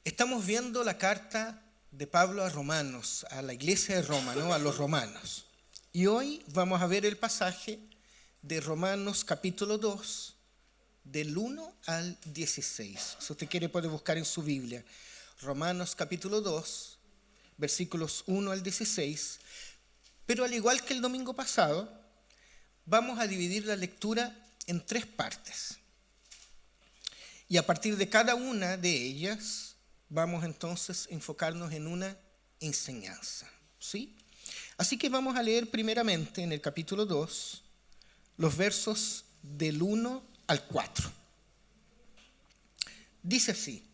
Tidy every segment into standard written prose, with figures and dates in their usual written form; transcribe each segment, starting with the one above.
Estamos viendo la carta de Pablo a Romanos, a la iglesia de Roma, ¿no? A los romanos. Y hoy vamos a ver el pasaje de Romanos capítulo 2, del 1 al 16. Si usted quiere puede buscar en su Biblia. Romanos capítulo 2, versículos 1 al 16. Pero al igual que el domingo pasado, vamos a dividir la lectura en 3 partes. Y a partir de cada una de ellas, vamos entonces a enfocarnos en una enseñanza, ¿sí? Así que vamos a leer primeramente en el capítulo 2, los versos del 1 al 4. Dice así: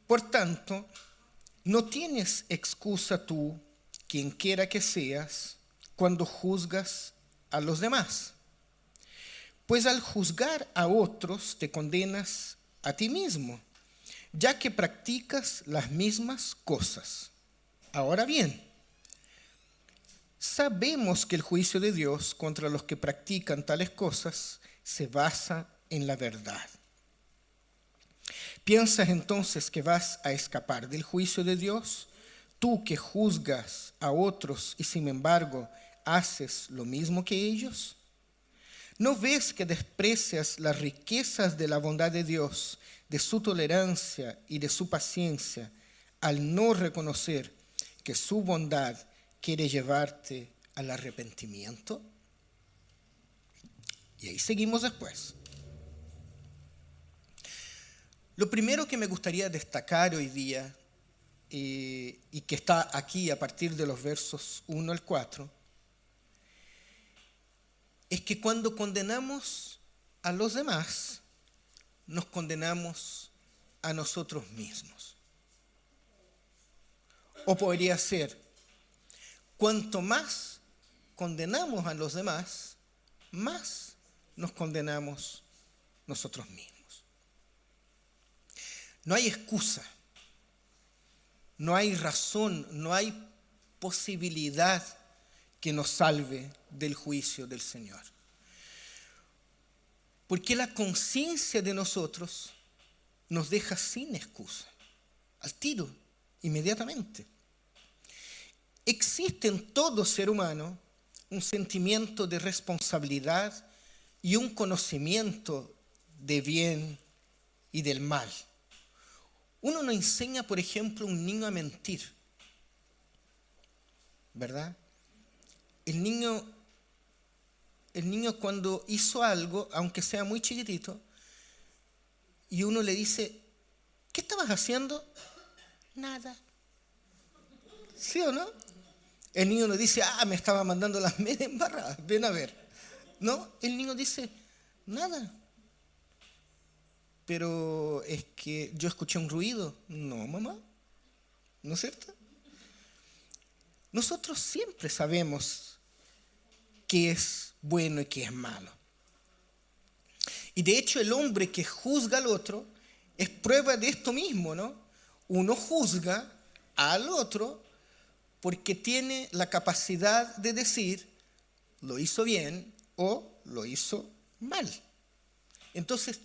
Por tanto, no tienes excusa tú, quien quiera que seas, cuando juzgas a los demás. Pues al juzgar a otros te condenas a ti mismo, ya que practicas las mismas cosas. Ahora bien, sabemos que el juicio de Dios contra los que practican tales cosas se basa en la verdad. ¿Piensas entonces que vas a escapar del juicio de Dios? Tú que juzgas a otros y sin embargo haces lo mismo que ellos. ¿No ves que desprecias las riquezas de la bondad de Dios, de su tolerancia y de su paciencia, al no reconocer que su bondad quiere llevarte al arrepentimiento? Y ahí seguimos después. Lo primero que me gustaría destacar hoy día, y que está aquí a partir de los versos 1 al 4, es que cuando condenamos a los demás, nos condenamos a nosotros mismos. O podría ser, cuanto más condenamos a los demás, más nos condenamos nosotros mismos. No hay excusa, no hay razón, no hay posibilidad que nos salve del juicio del Señor. Porque la conciencia de nosotros nos deja sin excusa, al tiro, inmediatamente. Existe en todo ser humano un sentimiento de responsabilidad y un conocimiento de bien y del mal. Uno no enseña, por ejemplo, a un niño a mentir, ¿verdad? El niño cuando hizo algo, aunque sea muy chiquitito, y uno le dice, ¿qué estabas haciendo? Nada. ¿Sí o no? El niño no dice, me estaba mandando las medias embarradas, ven a ver. No, el niño dice, nada. Pero es que yo escuché un ruido. No, mamá, ¿no es cierto? Nosotros siempre sabemos qué es bueno y qué es malo. Y de hecho el hombre que juzga al otro es prueba de esto mismo, ¿no? Uno juzga al otro porque tiene la capacidad de decir lo hizo bien o lo hizo mal. Entonces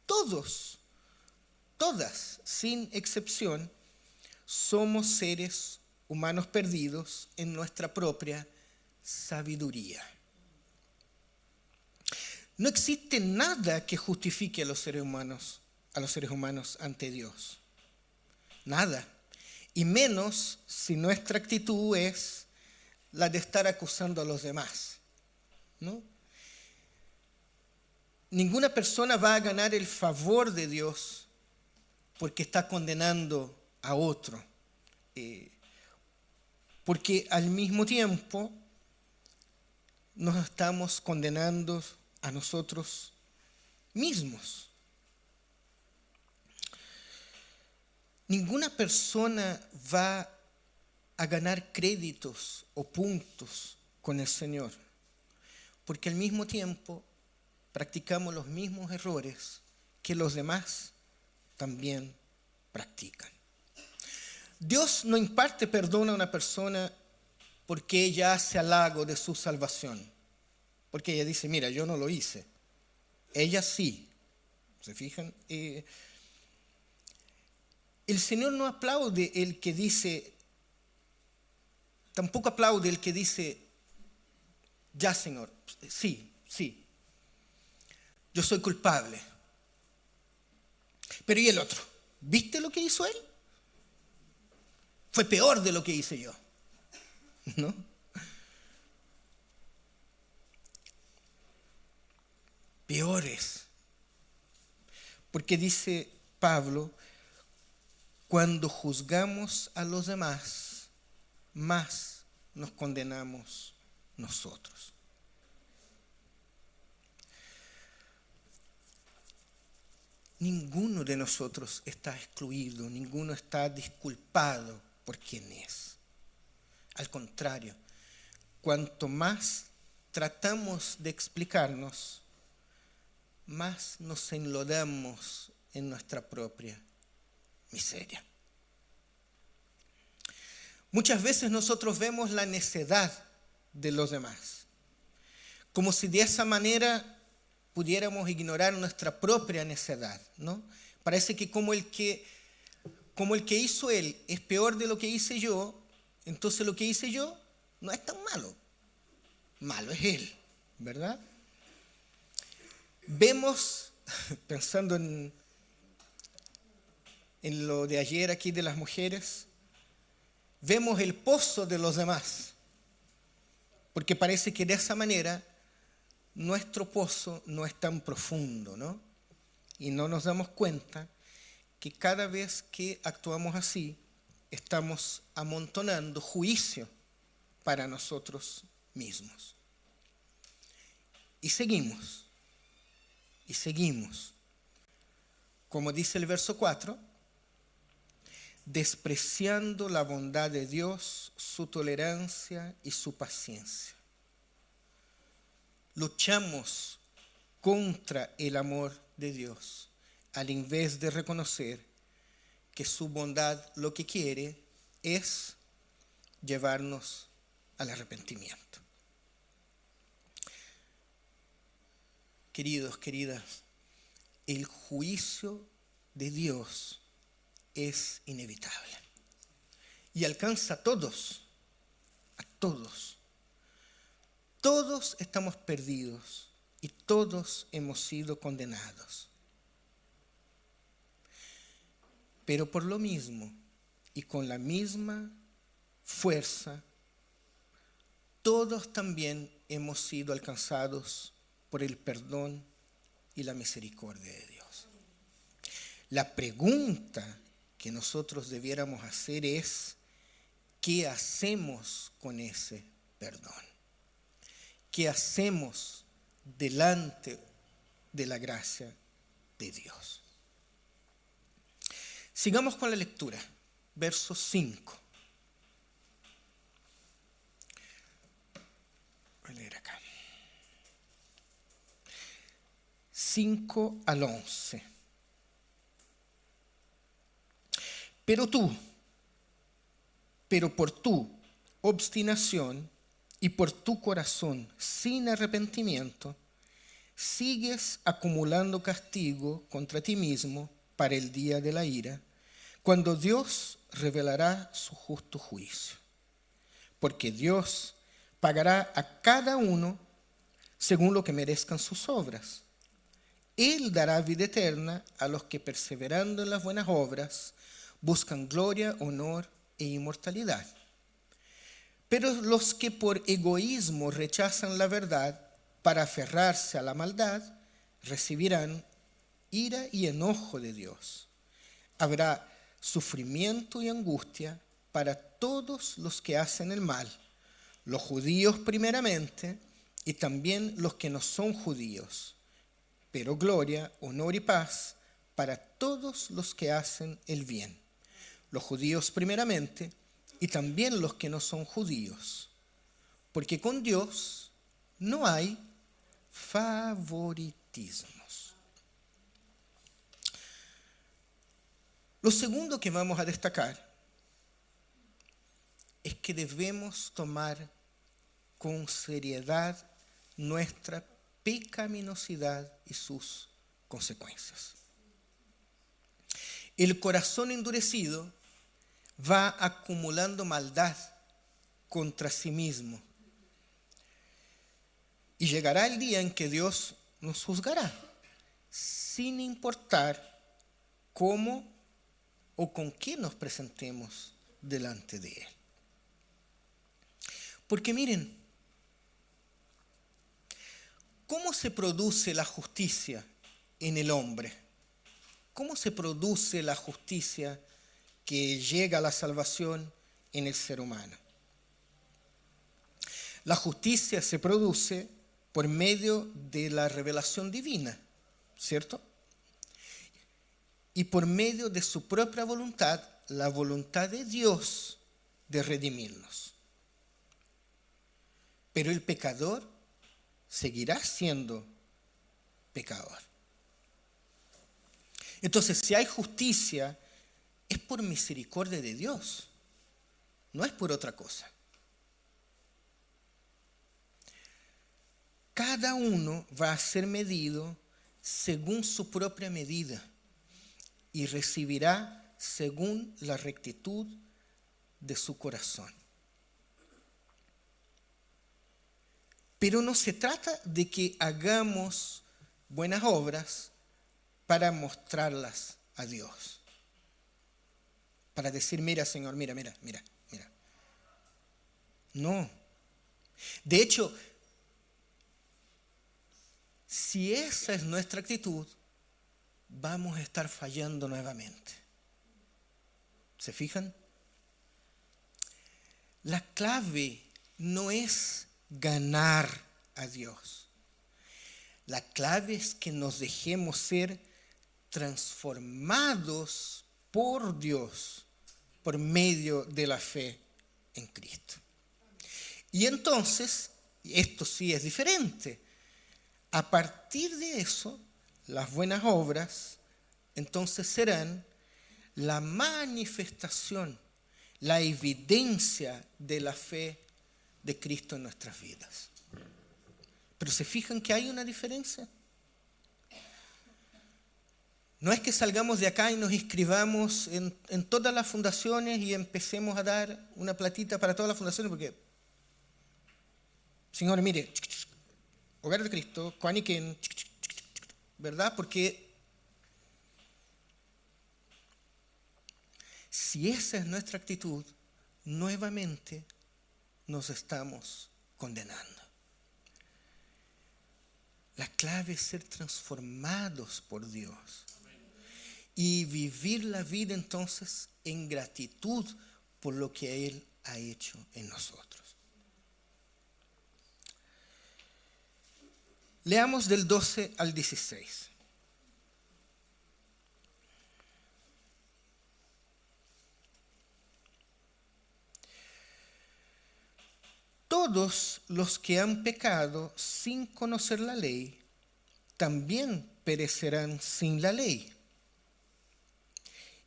todas, sin excepción, somos seres humanos perdidos en nuestra propia sabiduría. No existe nada que justifique a los seres humanos ante Dios. Nada. Y menos si nuestra actitud es la de estar acusando a los demás, ¿no? Ninguna persona va a ganar el favor de Dios porque está condenando a otro. Porque al mismo tiempo nos estamos condenando a nosotros mismos. Ninguna persona va a ganar créditos o puntos con el Señor, porque al mismo tiempo practicamos los mismos errores que los demás también practican. Dios no imparte perdón a una persona porque ella hace halago de su salvación. Porque ella dice, mira, yo no lo hice. Ella sí. ¿Se fijan? El Señor no aplaude el que dice, tampoco aplaude el que dice, ya Señor, sí, yo soy culpable. Pero ¿y el otro? ¿Viste lo que hizo él? Fue peor de lo que hice yo, ¿no? Peores. Porque dice Pablo, cuando juzgamos a los demás, más nos condenamos nosotros. Ninguno de nosotros está excluido, ninguno está disculpado por quien es. Al contrario, cuanto más tratamos de explicarnos, más nos enlodamos en nuestra propia miseria. Muchas veces nosotros vemos la necedad de los demás, como si de esa manera pudiéramos ignorar nuestra propia necedad, ¿no? Parece que como el que hizo él es peor de lo que hice yo, entonces lo que hice yo no es tan malo. Malo es él, ¿verdad? Vemos, pensando en lo de ayer aquí de las mujeres, vemos el pozo de los demás, porque parece que de esa manera nuestro pozo no es tan profundo, ¿no? Y no nos damos cuenta que cada vez que actuamos así, estamos amontonando juicio para nosotros mismos. Y seguimos, como dice el verso 4, despreciando la bondad de Dios, su tolerancia y su paciencia. Luchamos contra el amor de Dios, al invés de reconocer que su bondad lo que quiere es llevarnos al arrepentimiento. Queridos, queridas, el juicio de Dios es inevitable y alcanza a todos. Todos estamos perdidos y todos hemos sido condenados. Pero por lo mismo y con la misma fuerza, todos también hemos sido alcanzados por el perdón y la misericordia de Dios. La pregunta que nosotros debiéramos hacer es, ¿qué hacemos con ese perdón? ¿Qué hacemos delante de la gracia de Dios? Sigamos con la lectura, verso 5. Voy a leer acá. 5 al 11. Pero por tu obstinación y por tu corazón sin arrepentimiento, sigues acumulando castigo contra ti mismo para el día de la ira, cuando Dios revelará su justo juicio. Porque Dios pagará a cada uno según lo que merezcan sus obras. Él dará vida eterna a los que, perseverando en las buenas obras, buscan gloria, honor e inmortalidad. Pero los que por egoísmo rechazan la verdad para aferrarse a la maldad, recibirán ira y enojo de Dios. Habrá sufrimiento y angustia para todos los que hacen el mal, los judíos primeramente y también los que no son judíos, pero gloria, honor y paz para todos los que hacen el bien, los judíos primeramente y también los que no son judíos, porque con Dios no hay favoritismos. Lo segundo que vamos a destacar es que debemos tomar con seriedad nuestra pecaminosidad y sus consecuencias. el corazón endurecido va acumulando maldad contra sí mismo. Y llegará el día en que Dios nos juzgará, sin importar cómo o con qué nos presentemos delante de Él. Porque miren, ¿cómo se produce la justicia en el hombre? ¿Cómo se produce la justicia que llega a la salvación en el ser humano? La justicia se produce por medio de la revelación divina, ¿cierto? Y por medio de su propia voluntad, la voluntad de Dios de redimirnos. Pero el pecador seguirá siendo pecador. Entonces, si hay justicia, es por misericordia de Dios, no es por otra cosa. Cada uno va a ser medido según su propia medida y recibirá según la rectitud de su corazón. Pero no se trata de que hagamos buenas obras para mostrarlas a Dios. Para decir, mira, Señor, mira. No. De hecho, si esa es nuestra actitud, vamos a estar fallando nuevamente. ¿Se fijan? La clave no es ganar a Dios. La clave es que nos dejemos ser transformados por Dios por medio de la fe en Cristo. Y entonces, esto sí es diferente. A partir de eso, las buenas obras entonces serán la manifestación, la evidencia de la fe de Cristo en nuestras vidas. Pero ¿se fijan que hay una diferencia? No es que salgamos de acá y nos inscribamos en todas las fundaciones y empecemos a dar una platita para todas las fundaciones, porque, Señor, mire, Hogar de Cristo, Coaniquén, ¿verdad? Porque si esa es nuestra actitud, nuevamente nos estamos condenando. La clave es ser transformados por Dios y vivir la vida entonces en gratitud por lo que Él ha hecho en nosotros. Leamos del 12 al 16. Todos los que han pecado sin conocer la ley, también perecerán sin la ley.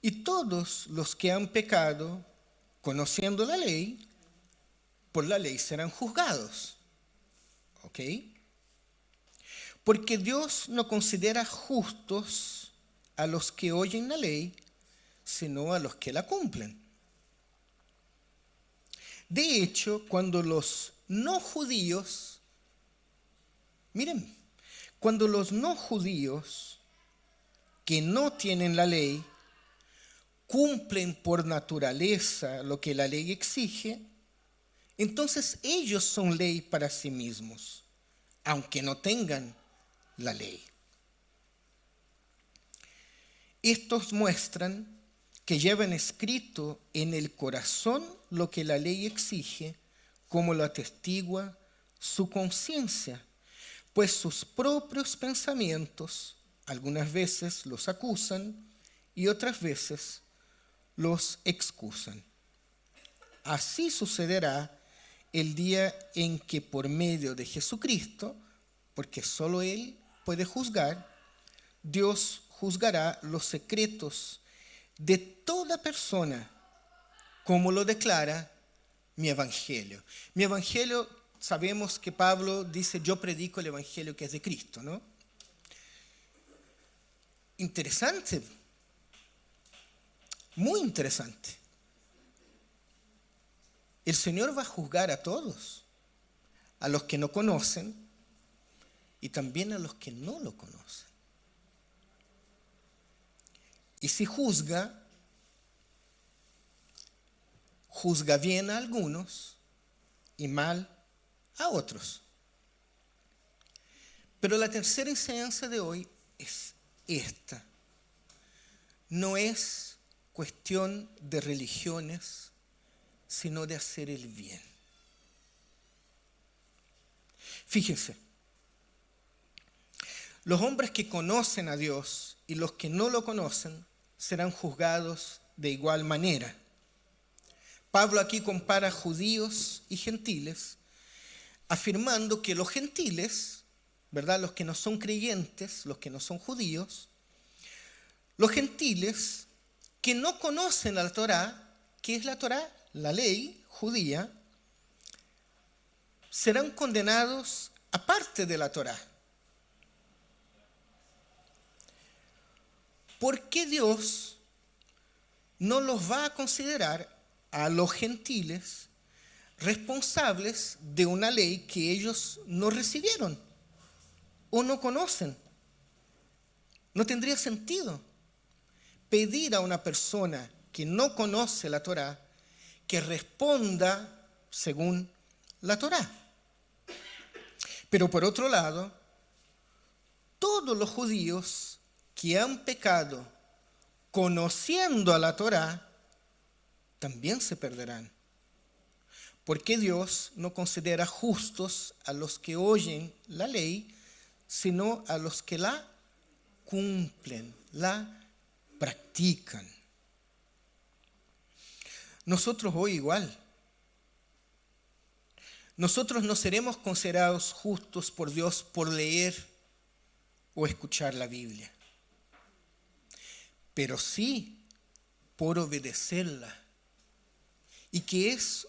Y todos los que han pecado conociendo la ley, por la ley serán juzgados. ¿Ok? Porque Dios no considera justos a los que oyen la ley, sino a los que la cumplen. De hecho, cuando los no judíos, cuando los no judíos que no tienen la ley, cumplen por naturaleza lo que la ley exige, entonces ellos son ley para sí mismos, aunque no tengan la ley. Estos muestran que llevan escrito en el corazón lo que la ley exige, como lo atestigua su conciencia, pues sus propios pensamientos algunas veces los acusan y otras veces los excusan. Así sucederá el día en que por medio de Jesucristo, porque solo Él puede juzgar, Dios juzgará los secretos de toda persona, como lo declara mi evangelio. Mi evangelio, sabemos que Pablo dice, yo predico el evangelio que es de Cristo, ¿no? Interesante. Muy interesante. El Señor va a juzgar a todos, a los que no conocen y también a los que no lo conocen. Y si juzga bien a algunos y mal a otros. Pero la tercera enseñanza de hoy es esta. No es cuestión de religiones, sino de hacer el bien. Fíjense, los hombres que conocen a Dios y los que no lo conocen serán juzgados de igual manera. Pablo aquí compara judíos y gentiles, afirmando que los gentiles, ¿verdad?, los que no son creyentes, los que no son judíos, los gentiles que no conocen a la Torá, ¿qué es la Torá? La ley judía, serán condenados aparte de la Torá. ¿Por qué Dios no los va a considerar a los gentiles responsables de una ley que ellos no recibieron o no conocen? No tendría sentido pedir a una persona que no conoce la Torá que responda según la Torá. Pero por otro lado, todos los judíos que han pecado conociendo a la Torá también se perderán. Porque Dios no considera justos a los que oyen la ley, sino a los que la cumplen, la practican. Nosotros hoy igual. Nosotros no seremos considerados justos por Dios por leer o escuchar la Biblia, pero sí por obedecerla. ¿Y qué es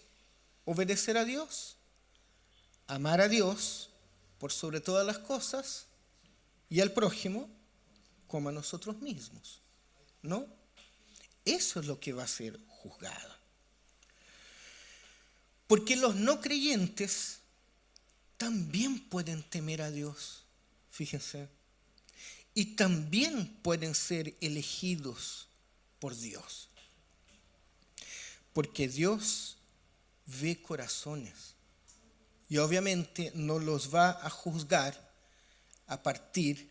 obedecer a Dios? Amar a Dios por sobre todas las cosas y al prójimo como a nosotros mismos, ¿no? Eso es lo que va a ser juzgado. Porque los no creyentes también pueden temer a Dios, fíjense, y también pueden ser elegidos por Dios. Porque Dios ve corazones y obviamente no los va a juzgar a partir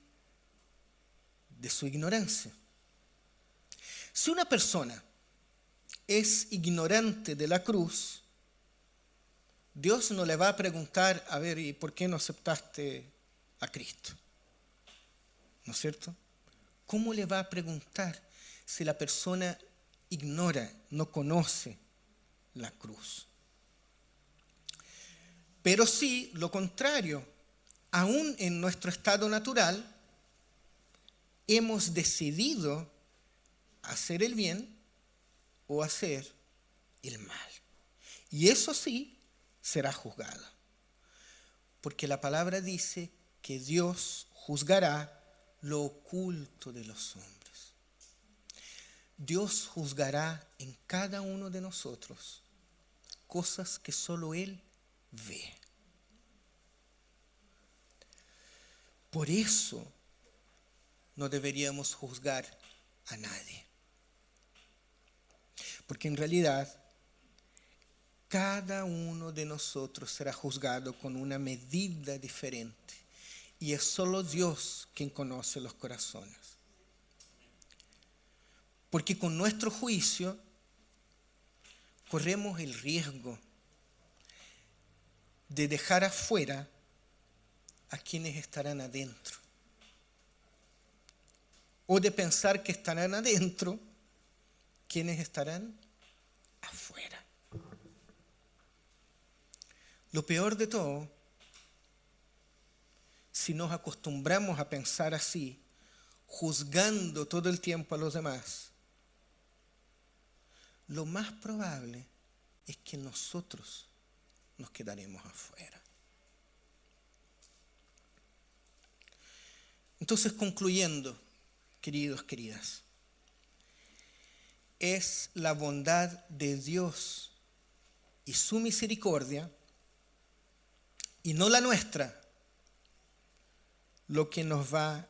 de su ignorancia. Si una persona es ignorante de la cruz, Dios no le va a preguntar, a ver, ¿y por qué no aceptaste a Cristo? ¿No es cierto? ¿Cómo le va a preguntar si la persona ignora, no conoce la cruz? Pero sí, lo contrario, aún en nuestro estado natural, hemos decidido hacer el bien o hacer el mal. Y eso sí será juzgado. Porque la palabra dice que Dios juzgará lo oculto de los hombres. Dios juzgará en cada uno de nosotros cosas que solo Él ve. Por eso no deberíamos juzgar a nadie. Porque en realidad cada uno de nosotros será juzgado con una medida diferente. Y es solo Dios quien conoce los corazones. Porque con nuestro juicio corremos el riesgo de dejar afuera a quienes estarán adentro. O de pensar que estarán adentro quienes estarán afuera. Lo peor de todo, si nos acostumbramos a pensar así, juzgando todo el tiempo a los demás, lo más probable es que nosotros nos quedaremos afuera. Entonces, concluyendo, queridos, queridas, es la bondad de Dios y su misericordia, y no la nuestra, lo que nos va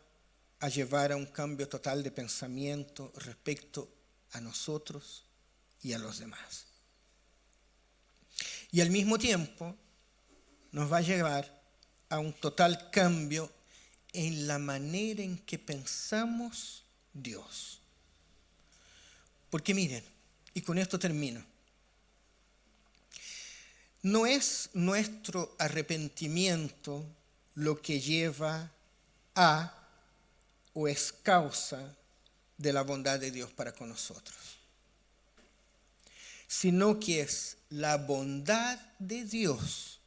a llevar a un cambio total de pensamiento respecto a nosotros y a los demás. Y al mismo tiempo nos va a llevar a un total cambio en la manera en que pensamos Dios. Porque miren, y con esto termino, no es nuestro arrepentimiento lo que lleva a o es causa de la bondad de Dios para con nosotros, sino que es la bondad de Dios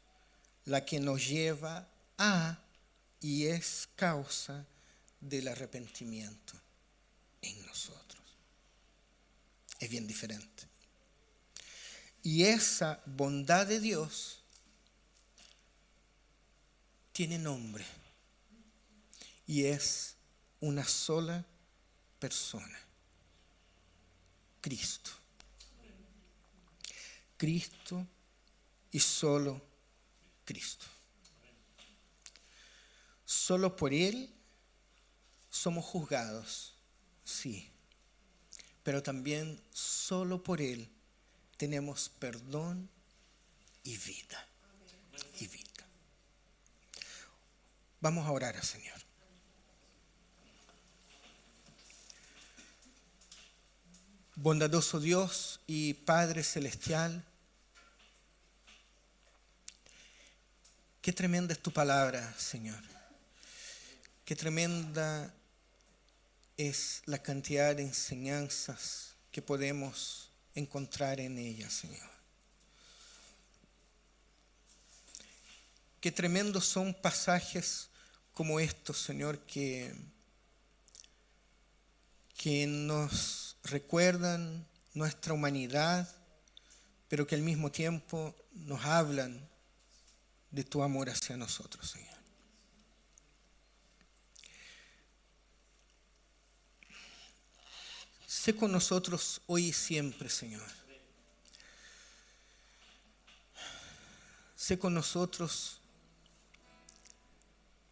la que nos lleva a y es causa del arrepentimiento en nosotros. Es bien diferente. Y esa bondad de Dios tiene nombre y es una sola persona: Cristo. Cristo y solo Cristo. Solo por Él somos juzgados, sí, pero también solo por Él tenemos perdón y vida. Y vida. Vamos a orar al Señor. Bondadoso Dios y Padre Celestial, qué tremenda es tu palabra, Señor. Qué tremenda es la cantidad de enseñanzas que podemos encontrar en ella, Señor. Qué tremendos son pasajes como estos, Señor, que nos recuerdan nuestra humanidad, pero que al mismo tiempo nos hablan de tu amor hacia nosotros, Señor. Sé con nosotros hoy y siempre, Señor. Sé con nosotros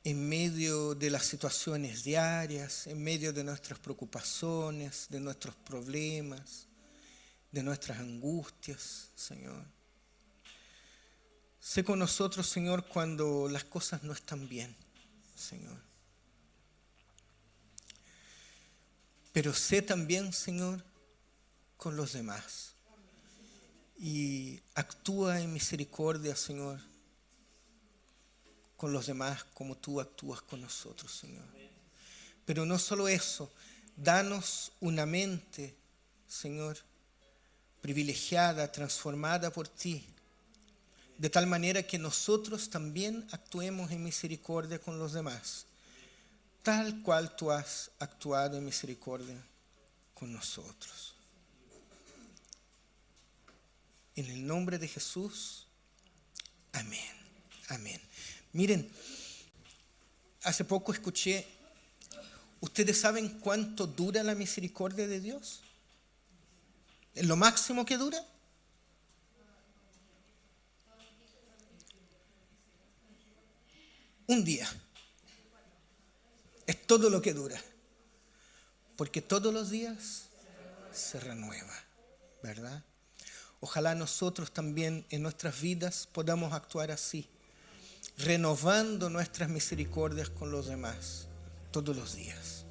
en medio de las situaciones diarias, en medio de nuestras preocupaciones, de nuestros problemas, de nuestras angustias, Señor. Sé con nosotros, Señor, cuando las cosas no están bien, Señor. Pero sé también, Señor, con los demás. Y actúa en misericordia, Señor, con los demás como tú actúas con nosotros, Señor. Pero no solo eso, danos una mente, Señor, privilegiada, transformada por ti, de tal manera que nosotros también actuemos en misericordia con los demás, tal cual tú has actuado en misericordia con nosotros. En el nombre de Jesús, amén, amén. Miren, hace poco escuché, ¿ustedes saben cuánto dura la misericordia de Dios? ¿Es lo máximo que dura? Un día. Es todo lo que dura. Porque todos los días se renueva, ¿verdad? Ojalá nosotros también en nuestras vidas podamos actuar así, renovando nuestras misericordias con los demás todos los días.